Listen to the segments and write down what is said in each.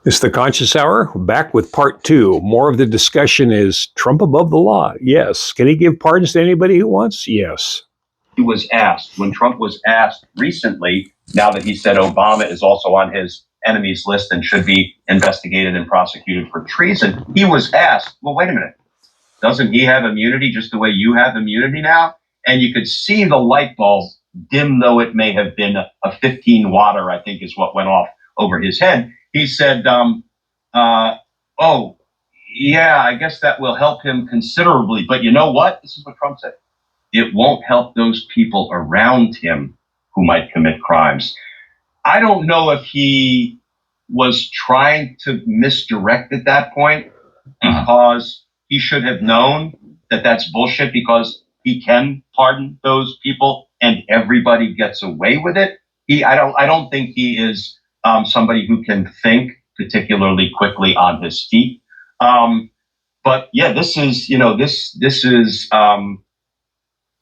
It's the Conscious Hour. Back with part two. More of the discussion is Trump above the law? Yes. Can he give pardons to anybody who wants? Yes. He was asked, when Trump was asked recently, now that he said Obama is also on his enemies list and should be investigated and prosecuted for treason, he was asked, well, wait a minute, doesn't he have immunity just the way you have immunity now? And you could see the light bulb, dim though it may have been, a 15 watter, I think is what went off over his head. He said, oh, yeah, I guess that will help him considerably. But you know what? This is what Trump said. It won't help those people around him who might commit crimes. I don't know if he was trying to misdirect at that point because he should have known that that's bullshit because he can pardon those people and everybody gets away with it. I don't think he is somebody who can think particularly quickly on his feet. But yeah, this is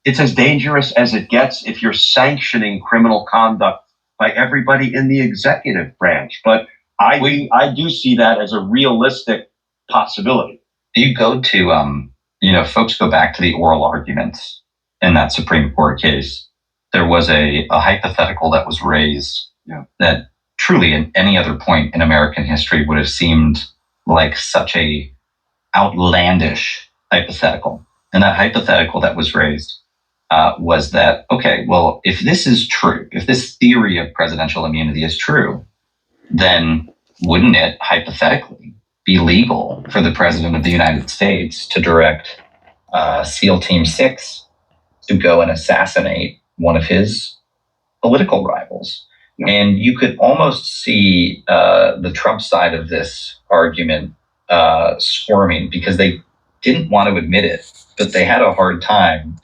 it's as dangerous as it gets if you're sanctioning criminal conduct by everybody in the executive branch. But I do see that as a realistic possibility. You go to, folks go back to the oral arguments in that Supreme Court case. There was a hypothetical that was raised that truly at any other point in American history would have seemed like such a outlandish hypothetical. And that hypothetical that was raised was that, okay, well, if this is true, if this theory of presidential immunity is true, then wouldn't it hypothetically be legal for the president of the United States to direct SEAL Team 6 to go and assassinate one of his political rivals? Yeah. And you could almost see the Trump side of this argument squirming because they didn't want to admit it, but they had a hard time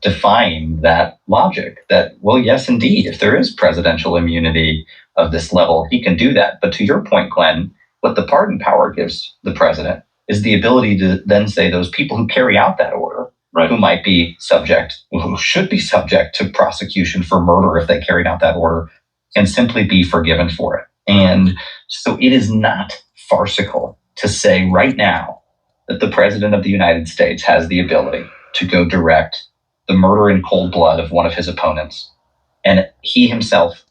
defying that logic that, well, yes, indeed, if there is presidential immunity of this level, he can do that. But to your point, Glenn, what the pardon power gives the president is the ability to then say those people who carry out that order, right, who might be who should be subject to prosecution for murder if they carried out that order, can simply be forgiven for it. And so it is not farcical to say right now that the president of the United States has the ability to go direct the murder in cold blood of one of his opponents, and he himself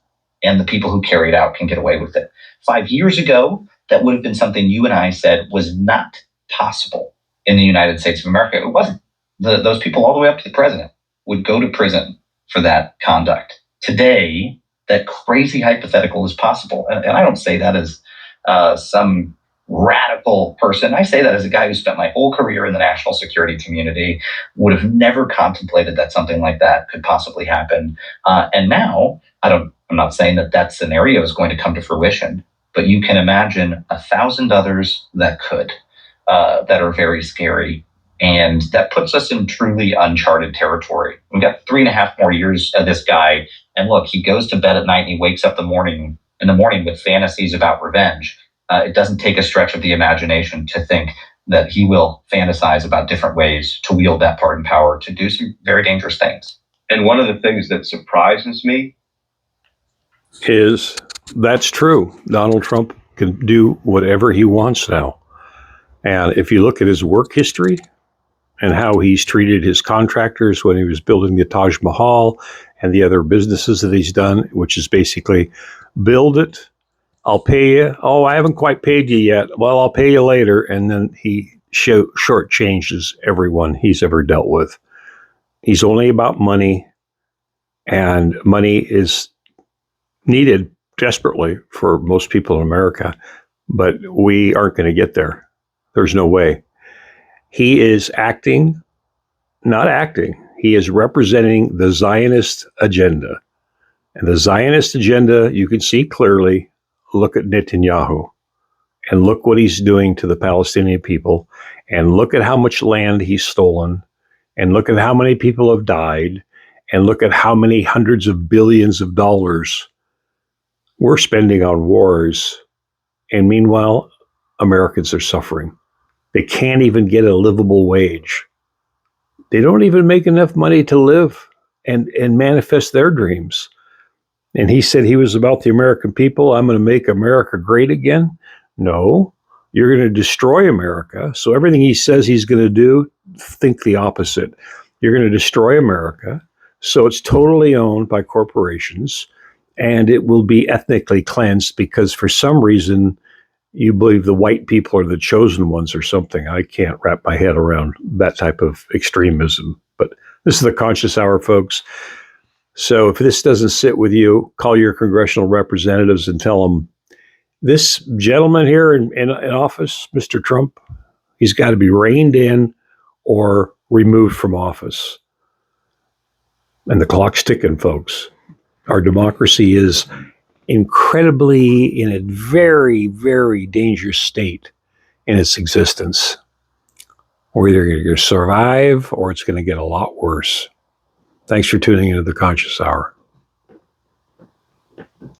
and the people who carry it out can get away with it. 5 years ago, that would have been something you and I said was not possible in the United States of America. It wasn't. Those people all the way up to the president would go to prison for that conduct. Today, that crazy hypothetical is possible. And I don't say that as some radical person. I say that as a guy who spent my whole career in the national security community, would have never contemplated that something like that could possibly happen. And now, I'm not saying that scenario is going to come to fruition, but you can imagine 1,000 others that could, that are very scary. And that puts us in truly uncharted territory. We've got 3.5 more years of this guy. And look, he goes to bed at night and he wakes up in the morning with fantasies about revenge. It doesn't take a stretch of the imagination to think that he will fantasize about different ways to wield that pardon power to do some very dangerous things. And one of the things that surprises me is that's true. Donald Trump can do whatever he wants now. And if you look at his work history and how he's treated his contractors when he was building the Taj Mahal and the other businesses that he's done, which is basically build it, I'll pay you. Oh, I haven't quite paid you yet. Well, I'll pay you later. And then he shortchanges everyone he's ever dealt with. He's only about money, and money is needed desperately for most people in America, but we aren't going to get there. There's no way. He is not acting. He is representing the Zionist agenda. And the Zionist agenda, you can see clearly. Look at Netanyahu and look what he's doing to the Palestinian people, and look at how much land he's stolen, and look at how many people have died, and look at how many hundreds of billions of dollars we're spending on wars. And meanwhile, Americans are suffering. They can't even get a livable wage. They don't even make enough money to live and manifest their dreams. And he said he was about the American people. I'm going to make America great again. No, you're going to destroy America. So everything he says he's going to do, think the opposite. You're going to destroy America. So it's totally owned by corporations, and it will be ethnically cleansed because for some reason you believe the white people are the chosen ones or something. I can't wrap my head around that type of extremism. But this is the Conscious Hour, folks. So if this doesn't sit with you, call your congressional representatives and tell them this gentleman here in office, Mr. Trump, he's got to be reined in or removed from office. And the clock's ticking, folks. Our democracy is incredibly in a very, very dangerous state in its existence. We're either going to survive or it's going to get a lot worse. Thanks for tuning into the Conscious Hour.